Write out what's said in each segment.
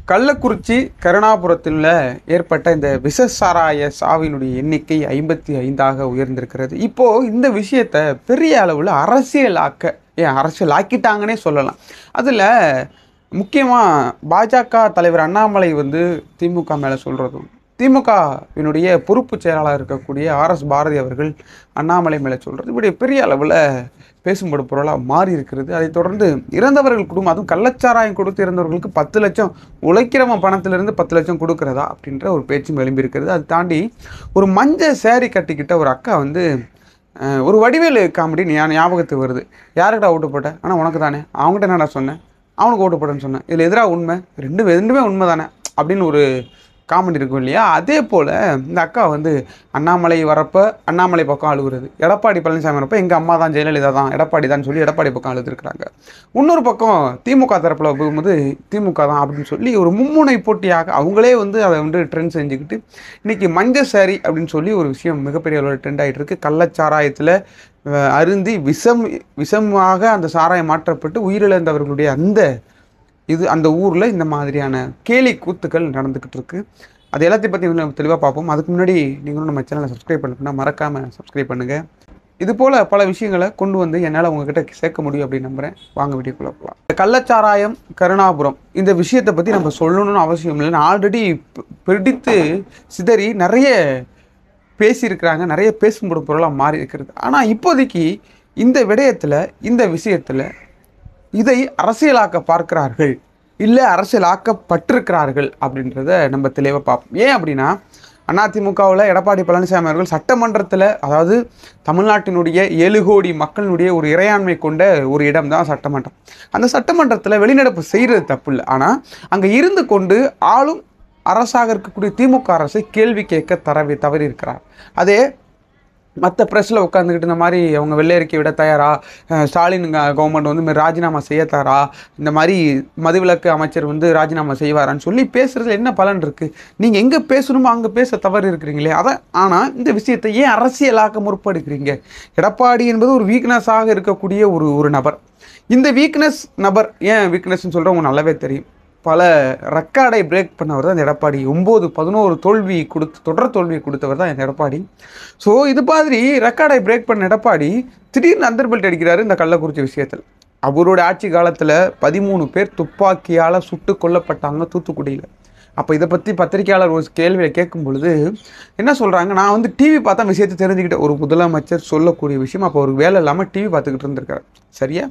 கள்ளக்குறிச்சி கருணாபுரத்தில் ஏற்பட்ட இந்த விஷசாராய சாவினுடைய எண்ணிக்கை 55ஆக உயர்ந்திருக்கிறது. இப்போது இந்த விஷயத்தை பெரிய அளவில் அரசியலாக்கிட்டாங்கன்னே சொல்லலாம். அதில் முக்கியமாக பாஜக தலைவர் அண்ணாமலை திமுக மேலே சொல்கிறதும், திமுகவினுடைய பொறுப்பு செயலாளர் இருக்கக்கூடிய RS பாரதி அவர்கள் அண்ணாமலை மேலே சொல்கிறது இப்படி பெரிய அளவில் பேசும்படு பொருளாக மாறி இருக்கிறது. அதைத் தொடர்ந்து இறந்தவர்கள் குடும்பம், அதுவும் கள்ளச்சாராயம் கொடுத்து இறந்தவர்களுக்கு 10 லட்சம் உழைக்கிறவன் பணத்திலிருந்து 10 லட்சம் கொடுக்குறதா அப்படின்ற ஒரு பேச்சும் எழும்பியிருக்கிறது. அது தாண்டி ஒரு மஞ்சள் சேரீ கட்டிக்கிட்ட ஒரு அக்கா ஒரு வடிவேலு காமெடி ஞாபகத்துக்கு வருது. யாருக்கிட்ட ஓட்டு போட்ட? ஆனால் உனக்கு தானே. அவங்ககிட்ட என்னடா சொன்னேன்? அவனுக்கு ஓட்டு போட்டேன்னு சொன்னேன். இதில் எதிராக உண்மை? ரெண்டுமே உண்மை தானே அப்படின்னு ஒரு காமெடி இருக்கும் இல்லையா? அதே போல் இந்த அக்கா அண்ணாமலை வரப்போ அண்ணாமலை பக்கம் அழுகுறது, எடப்பாடி பழனிசாமி வரப்போ எங்கள் அம்மா தான் ஜெயலலிதா தான் எடப்பாடி தான் சொல்லி எடப்பாடி பக்கம் அழுதுருக்குறாங்க. இன்னொரு பக்கம் திமுக தரப்பில் போகும்போது திமுக தான் அப்படின்னு சொல்லி ஒரு மும்முனை போட்டியாக அவங்களே அதை ட்ரெண்ட் செஞ்சுக்கிட்டு இன்றைக்கி மஞ்சள் சாரி அப்படின்னு சொல்லி ஒரு விஷயம் மிகப்பெரிய அளவில் ட்ரெண்ட் ஆகிட்டு இருக்குது. கள்ளச்சாராயத்தில் அருந்தி விஷமாக அந்த சாராயம் மாற்றப்பட்டு உயிரிழந்தவர்களுடைய அந்த ஊரில் இந்த மாதிரியான கேலி கூத்துக்கள் நடந்துக்கிட்டு இருக்குது. அது எல்லாத்தையும் பற்றி தெளிவாக பார்ப்போம். அதுக்கு முன்னாடி நீங்களும் நம்ம சேனலை சப்ஸ்கிரைப் பண்ணணும்னா மறக்காமல் சப்ஸ்கிரைப் பண்ணுங்கள். இது போல் பல விஷயங்களை கொண்டு என்னால் உங்ககிட்ட சேர்க்க முடியும் அப்படின்னு நம்புகிறேன். வாங்க வீடியோக்குள்ளே போகலாம். கள்ளச்சாராயம் கருணாபுரம் இந்த விஷயத்தை பற்றி நம்ம சொல்லணும்னு அவசியம் இல்லை. ஆல்ரெடி பிடித்து சிதறி நிறைய பேசியிருக்கிறாங்க, நிறைய பேசும்படும் பொருளாக மாறி இருக்கிறது. ஆனால் இப்போதைக்கு இந்த விடயத்தில் இந்த விஷயத்தில் இதை அரசியலாக்க பார்க்கிறார்கள், இல்லை அரசியலாக்கப்பட்டிருக்கிறார்கள் அப்படின்றத நம்ம தெளிவாக பார்ப்போம். ஏன் அப்படின்னா அதிமுகவில் எடப்பாடி பழனிசாமி அவர்கள் சட்டமன்றத்தில், அதாவது தமிழ்நாட்டினுடைய 7 கோடி மக்களினுடைய ஒரு இறையாண்மை கொண்ட ஒரு இடம் தான் சட்டமன்றம். அந்த சட்டமன்றத்தில் வெளிநடப்பு செய்கிறது தப்பு இல்லை. ஆனால் அங்கே இருந்து கொண்டு ஆளும் அரசாக இருக்கக்கூடிய திமுக அரசை கேள்வி கேட்க தவறி இருக்கிறார். அதே மற்ற ப்ரெஸ்ஸில் உட்காந்துக்கிட்டு இந்த மாதிரி அவங்க வெள்ளை அறிக்கை விட தயாரா, ஸ்டாலின் கவர்மெண்ட் ராஜினாமா செய்ய தயாரா, இந்த மாதிரி மதுவிலக்கு அமைச்சர் ராஜினாமா செய்வாரான்னு சொல்லி பேசுகிறதுல என்ன பலன் இருக்குது? நீங்கள் எங்கே பேசணுமோ அங்கே பேச தவறு இருக்கிறீங்களே. ஆனால் இந்த விஷயத்தை ஏன் அரசியலாக்க முற்படுக்கிறீங்க? எடப்பாடி என்பது ஒரு வீக்னஸாக இருக்கக்கூடிய ஒரு நபர். இந்த வீக்னஸ் நபர் ஏன் வீக்னஸ்ன்னு சொல்கிறவங்க நல்லாவே தெரியும். பல ரெக்கார்டை பிரேக் பண்ணவர் தான் இந்த எடப்பாடி. 9-11 தொடர் தோல்வி கொடுத்தவர் தான் இந்த எடப்பாடி. ஸோ இது மாதிரி ரெக்கார்டை பிரேக் பண்ண எடப்பாடி திடீர்னு அந்தர்பெல்ட் அடிக்கிறாரு இந்த கள்ளக்குறிச்சி விஷயத்தில். அவரோட ஆட்சி காலத்தில் 13 பேர் துப்பாக்கியால் சுட்டு கொல்லப்பட்டாங்க தூத்துக்குடியில். அப்போ இதை பற்றி பத்திரிகையாளர் ஒரு கேள்வியை கேட்கும் பொழுது என்ன சொல்கிறாங்க, நான் டிவி பார்த்தா விஷயத்தை தெரிஞ்சுக்கிட்டேன். ஒரு முதலமைச்சர் சொல்லக்கூடிய விஷயம். அப்போ ஒரு வேலை இல்லாமல் டிவி பார்த்துக்கிட்டு இருந்திருக்காரு. சரியா?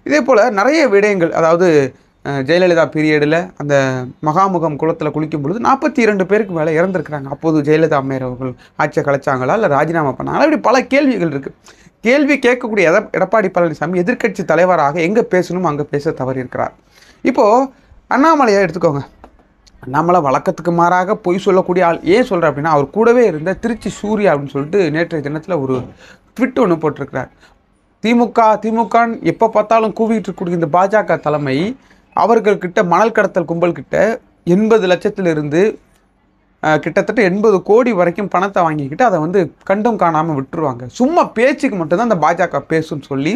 இதே போல் நிறைய விடயங்கள், அதாவது ஜெயலலிதா பீரியடில் அந்த மகாமுகம் குளத்தில் குளிக்கும் பொழுது 42 பேருக்கு மேலே இறந்துருக்குறாங்க. அப்போது ஜெயலலிதா அம்மையார் அவர்கள் ஆட்சியை கலைச்சாங்களா, இல்லை ராஜினாமா பண்ணாங்களா? இப்படி பல கேள்விகள் இருக்குது. கேள்வி கேட்கக்கூடிய எடப்பாடி பழனிசாமி எதிர்க்கட்சி தலைவராக எங்கே பேசணும் அங்கே பேச தவறி இருக்கிறார். இப்போது அண்ணாமலையை எடுத்துக்கோங்க. அண்ணாமலை வழக்கத்துக்கு மாறாக பொய் சொல்லக்கூடிய ஆள். ஏன் சொல்கிறேன் அப்படின்னா, அவர் கூடவே இருந்த திருச்சி சூர்யா அப்படின்னு சொல்லிட்டு நேற்றைய தினத்தில் ஒரு ட்விட் ஒன்று போட்டிருக்கிறார். திமுகன்னு எப்போ பார்த்தாலும் கூவிட்டு இருக்கக்கூடிய இந்த பாஜக தலைமை அவர்கள்கிட்ட மணல் கடத்தல் கும்பல்கிட்ட 80 லட்சத்திலிருந்து கிட்டத்தட்ட 80 கோடி வரைக்கும் பணத்தை வாங்கிக்கிட்டு அதை கண்டும் காணாமல் விட்டுருவாங்க. சும்மா பேச்சுக்கு மட்டும்தான் அந்த பாஜக பேசுன்னு சொல்லி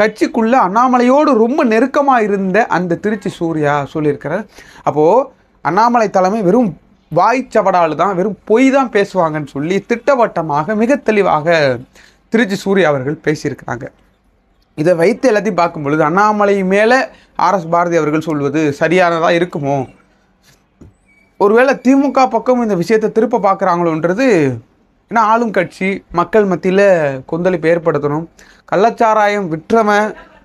கட்சிக்குள்ளே அண்ணாமலையோடு ரொம்ப நெருக்கமாக இருந்த அந்த திருச்சி சூர்யா சொல்லியிருக்கிறார். அப்போது அண்ணாமலை தலைமை வெறும் வாய்ச்சவடால் தான், வெறும் பொய் தான் பேசுவாங்கன்னு சொல்லி திட்டவட்டமாக மிக தெளிவாக திருச்சி சூர்யா அவர்கள் பேசியிருக்கிறாங்க. இதை வைத்து எல்லாத்தையும் பார்க்கும் பொழுது அண்ணாமலை மேலே RS பாரதி அவர்கள் சொல்வது சரியானதாக இருக்குமோ? ஒருவேளை திமுக பக்கம் இந்த விஷயத்தை திருப்ப பார்க்குறாங்களோன்றது. ஏன்னா ஆளும் கட்சி மக்கள் மத்தியில் கொந்தளிப்பு ஏற்படுத்தணும். கள்ளச்சாராயம்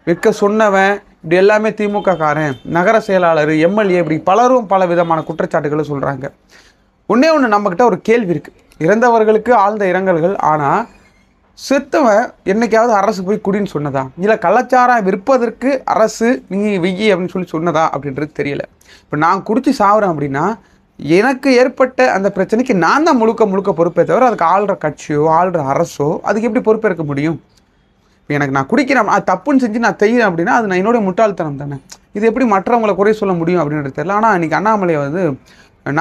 விற்க சொன்னவன் இப்படி எல்லாமே திமுக காரன், நகர செயலாளர், MLA, இப்படி பலரும் பல விதமான குற்றச்சாட்டுகளை சொல்கிறாங்க. ஒன்று நம்மக்கிட்ட ஒரு கேள்வி இருக்குது. இறந்தவர்களுக்கு ஆழ்ந்த இரங்கல்கள். ஆனால் செத்தவன் என்னைக்காவது அரசு போய் குடின்னு சொன்னதா, இல்லை கள்ளச்சாராயம் விற்பதற்கு அரசு நீ வெய்யி அப்படின்னு சொல்லி சொன்னதா அப்படின்றது தெரியல. இப்போ நான் குடிச்சு சாவுறேன் அப்படின்னா எனக்கு ஏற்பட்ட அந்த பிரச்சனைக்கு நான் தான் முழுக்க பொறுப்பே தவிர அதுக்கு ஆள்ற கட்சியோ ஆள்ற அரசோ அதுக்கு எப்படி பொறுப்பேற்க முடியும்? இப்போ நான் குடிக்கிறேன், அது தப்புன்னு செஞ்சு நான் செய்கிறேன் அப்படின்னா அது நான் என்னோட முட்டாள்தனம் தானே. இது எப்படி மற்றவங்களை குறை சொல்ல முடியும் அப்படின்றது தெரியல. ஆனால் இன்றைக்கி அண்ணாமலை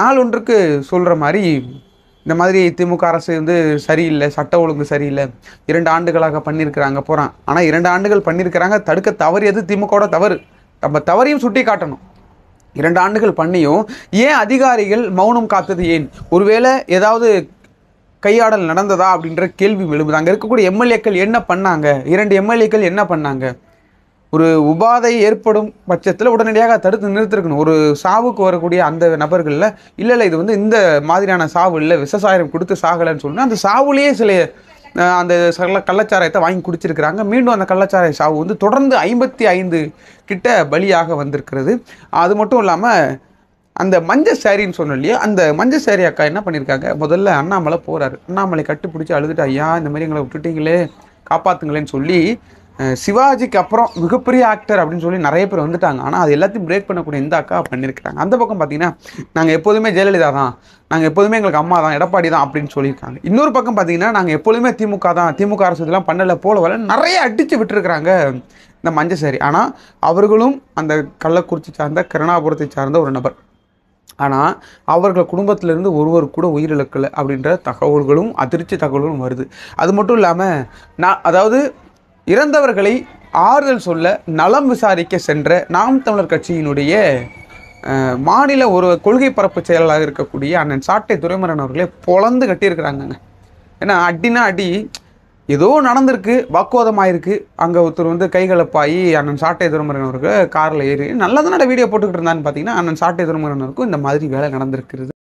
நாள் ஒன்றுக்கு சொல்கிற மாதிரி இந்த மாதிரி திமுக அரசு சரியில்லை, சட்ட ஒழுங்கு சரியில்லை, 2 ஆண்டுகளாக பண்ணியிருக்கிறாங்க போகிறான். ஆனால் 2 ஆண்டுகள் பண்ணியிருக்கிறாங்க, தடுக்க தவறியது திமுகவோட தவறு. நம்ம தவறையும் சுட்டி காட்டணும். 2 ஆண்டுகள் பண்ணியும் ஏன் அதிகாரிகள் மௌனம் காத்தது ஏன்? ஒருவேளை ஏதாவது கையாடல் நடந்ததா அப்படின்ற கேள்வி எழுப்புது. அங்கே இருக்கக்கூடிய எம்எல்ஏக்கள் என்ன பண்ணாங்க? 2 எம்எல்ஏக்கள் என்ன பண்ணாங்க? ஒரு உபாதை ஏற்படும் பட்சத்தில் உடனடியாக தடுத்து நிறுத்திருக்கணும். ஒரு சாவுக்கு வரக்கூடிய அந்த நபர்களில் இல்லை இது வந்து இந்த மாதிரியான சாவு இல்லை, விஷசாயம் கொடுத்து சாகலைன்னு சொன்னால் அந்த சாவுலேயே சில அந்த கள்ளச்சாராயத்தை வாங்கி குடிச்சிருக்கிறாங்க. மீண்டும் அந்த கள்ளச்சாராய சாவு வந்து தொடர்ந்து 55 கிட்ட பலியாக வந்திருக்கிறது. அது மட்டும் இல்லாமல் அந்த மஞ்சள் சாரின்னு சொன்னோம் இல்லையா, அந்த மஞ்சள் சாரி அக்கா என்ன பண்ணியிருக்காங்க, முதல்ல அண்ணாமலை போகிறாரு. அண்ணாமலை கட்டுப்பிடிச்சி அழுதுட்டு, ஐயா இந்த மாதிரி எங்களை விட்டுட்டீங்களே காப்பாற்றுங்களேன்னு சொல்லி சிவாஜிக்கு அப்புறம் மிகப்பெரிய ஆக்டர் அப்படின்னு சொல்லி நிறைய பேர் வந்துட்டாங்க. ஆனால் அது எல்லாத்தையும் பிரேக் பண்ணக்கூடிய இந்த அக்கா பண்ணியிருக்கிறாங்க. அந்த பக்கம் பார்த்தீங்கன்னா நாங்கள் எப்போதுமே ஜெயலலிதா தான், நாங்கள் எப்போதுமே எங்களுக்கு அம்மா தான், எடப்பாடி தான் அப்படின்னு சொல்லியிருக்காங்க. இன்னொரு பக்கம் பார்த்தீங்கன்னா நாங்கள் எப்போதுமே திமுக தான், திமுக அரசு இதெல்லாம் பண்ணலை போல நிறைய அடித்து விட்டுருக்குறாங்க இந்த மஞ்சள் சாரி. ஆனால் அவர்களும் அந்த கள்ளக்குறிச்சி சார்ந்த கருணாபுரத்தை சார்ந்த ஒரு நபர். ஆனால் அவர்கள் குடும்பத்திலிருந்து ஒருவர் கூட உயிரிழக்கலை அப்படின்ற தகவல்களும் அதிர்ச்சி தகவல்களும் வருது. அது மட்டும் இல்லாமல் அதாவது இறந்தவர்களை ஆறுதல் சொல்ல நலம் விசாரிக்க சென்ற நாம் தமிழர் கட்சியினுடைய மாநில ஒரு கொள்கை பரப்பு செயலாளராக இருக்கக்கூடிய அண்ணன் சாட்டை துரைமுருகன் அவர்களே பொளந்து கட்டியிருக்கிறாங்க. ஏன்னா அடினா அடி ஏதோ நடந்திருக்கு, வாக்குவாதமாயிருக்கு. அங்கே ஒருத்தர் வந்து கைகலப்பாகி அண்ணன் சாட்டை துரைமுருகன் அவர்கள் காரில் ஏறி நல்லா தானே வீடியோ போட்டுக்கிட்டு இருந்தான்னு பார்த்தீங்கன்னா அண்ணன் சாட்டை துரைமுருகன் அவருக்கும் இந்த மாதிரி வேலை நடந்திருக்கிறது.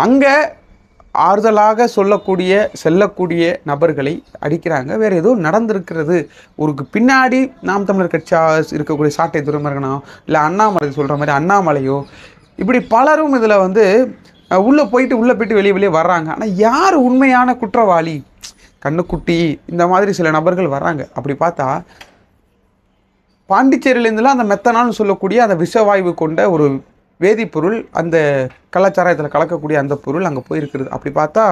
அங்க ஆறுதலாக செல்லக்கூடிய நபர்களை அடிக்கிறாங்க. வேற ஏதோ நடந்திருக்கிறது. ஒரு பின்னாடி நாம் தமிழர் கட்சியா இருக்கக்கூடிய சாட்டை துரைமுருகனோ இல்லை அண்ணாமலை சொல்ற மாதிரி அண்ணாமலையோ இப்படி பலரும் இதில் வந்து உள்ளே போயிட்டு வெளியே வர்றாங்க. ஆனால் யார் உண்மையான குற்றவாளி? கண்ணுக்குட்டி இந்த மாதிரி சில நபர்கள் வர்றாங்க. அப்படி பார்த்தா பாண்டிச்சேரியிலேருந்துலாம் அந்த மெத்தனால்னு சொல்லக்கூடிய அந்த விஷவாயு கொண்ட ஒரு வேதிப்பொருள் அந்த கள்ளச்சாராயத்தில் கலக்கக்கூடிய அந்த பொருள் அங்கே போயிருக்கிறது. அப்படி பார்த்தா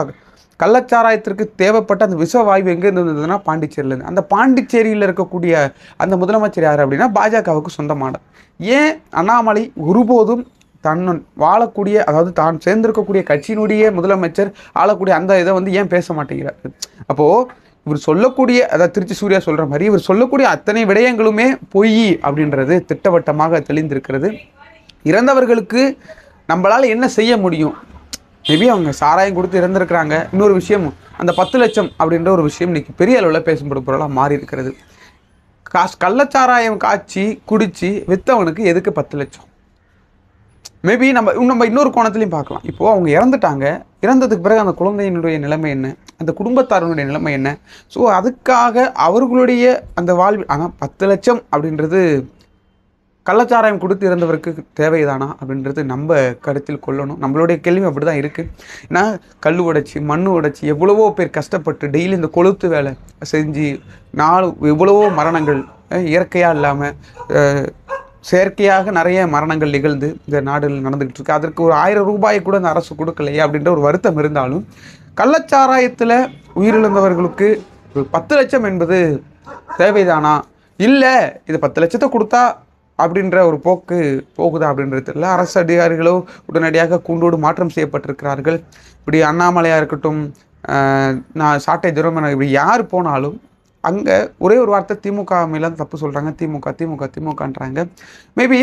கள்ளச்சாராயத்திற்கு தேவைப்பட்ட அந்த விஷவாயு எங்கேருந்து இருந்ததுன்னா பாண்டிச்சேரியிலேருந்து. அந்த பாண்டிச்சேரியில் இருக்கக்கூடிய அந்த முதலமைச்சர் யார் அப்படின்னா பாஜகவுக்கு சொந்தமானது. ஏன் அண்ணாமலை ஒருபோதும் வாழக்கூடிய அதாவது தான் சேர்ந்திருக்கக்கூடிய கட்சியினுடைய முதலமைச்சர் ஆளக்கூடிய அந்த இதை வந்து ஏன் பேச மாட்டேங்கிறார்? அப்போது இவர் சொல்லக்கூடிய அதாவது திருச்சி சூர்யா சொல்கிற மாதிரி இவர் சொல்லக்கூடிய அத்தனை விடயங்களுமே பொய் அப்படின்றது திட்டவட்டமாக தெளிந்திருக்கிறது. இறந்தவர்களுக்கு நம்மளால் என்ன செய்ய முடியும்? மேபி அவங்க சாராயம் கொடுத்து இறந்துருக்கிறாங்க. இன்னொரு விஷயம் அந்த 10 லட்சம் அப்படின்ற ஒரு விஷயம் இன்னைக்கு பெரிய அளவில் பேசப்படும் பொருளாக மாறி இருக்கிறது. கள்ளச்சாராயம் காய்ச்சி குடித்து விற்றவனுக்கு எதுக்கு 10 லட்சம்? மேபி நம்ம இன்னொரு கோணத்துலையும் பார்க்கலாம். இப்போது அவங்க இறந்துட்டாங்க. இறந்ததுக்கு பிறகு அந்த குழந்தையினுடைய நிலைமை என்ன, அந்த குடும்பத்தாரனுடைய நிலைமை என்ன? ஸோ அதுக்காக அவர்களுடைய அந்த வாழ்வு ஆனால் 10 லட்சம் அப்படின்றது கள்ளச்சாராயம் கொடுத்து இறந்தவருக்கு தேவைதானா அப்படின்றது நம்ம கருத்தில் கொள்ளணும். நம்மளுடைய கேள்வி அப்படி தான் இருக்குது. ஏன்னா கல் உடைச்சி மண் உடைச்சி எவ்வளவோ பேர் கஷ்டப்பட்டு டெய்லி இந்த கொளுத்து வேலை செஞ்சு எவ்வளவோ மரணங்கள் இயற்கையாக இல்லாமல் செயற்கையாக நிறைய மரணங்கள் நிகழ்ந்து இந்த நாடுகள் நடந்துகிட்டு இருக்கு. அதற்கு ஒரு 1000 ரூபாயை கூட அந்த அரசு கொடுக்கலையே அப்படின்ற ஒரு வருத்தம் இருந்தாலும் கள்ளச்சாராயத்தில் உயிரிழந்தவர்களுக்கு 10 லட்சம் என்பது தேவைதானா? இல்லை இது 10 லட்சத்தை கொடுத்தா அப்படின்ற ஒரு போக்கு போகுதா அப்படின்றது இல்லை. அரசு அதிகாரிகளோ உடனடியாக கூண்டோடு மாற்றம் செய்யப்பட்டிருக்கிறார்கள். இப்படி அண்ணாமலையாக இருக்கட்டும், நான் சாட்டை துரைமுருகன் இப்படி யார் போனாலும் அங்கே ஒரே ஒரு வார்த்தை திமுக மேலே தப்பு சொல்கிறாங்க. திமுகன்றாங்க. மேபி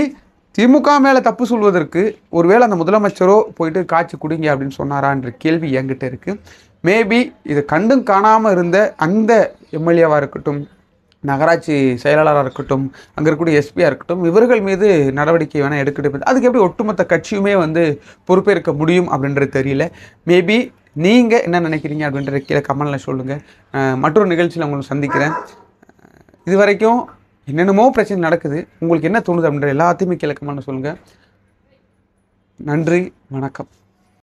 திமுக மேலே தப்பு சொல்வதற்கு ஒருவேளை அந்த முதலமைச்சரோ போயிட்டு காய்ச்சி குடிங்க அப்படின்னு சொன்னாரான்ற கேள்வி என்கிட்ட இருக்குது. மேபி இதை கண்டும் காணாமல் இருந்த அந்த எம்எல்ஏவாக இருக்கட்டும், நகராட்சி செயலாளராக இருக்கட்டும், அங்கே இருக்கக்கூடிய எஸ்பியாக இருக்கட்டும், இவர்கள் மீது நடவடிக்கை வேணால் எடுக்கணும். அதுக்கு எப்படி ஒட்டுமொத்த கட்சியுமே வந்து பொறுப்பேற்க முடியும் அப்படின்றது தெரியல. மேபி நீங்கள் என்ன நினைக்கிறீங்க அப்படின்ற கீழே கமெண்டில் சொல்லுங்கள். மற்றொரு நிகழ்ச்சியில் உங்களை சந்திக்கிறேன். இது வரைக்கும் என்னென்னமோ பிரச்சனை நடக்குது, உங்களுக்கு என்ன தோணுது அப்படின்ற எல்லாத்தையுமே கீழே கமெண்டில் சொல்லுங்கள். நன்றி, வணக்கம்.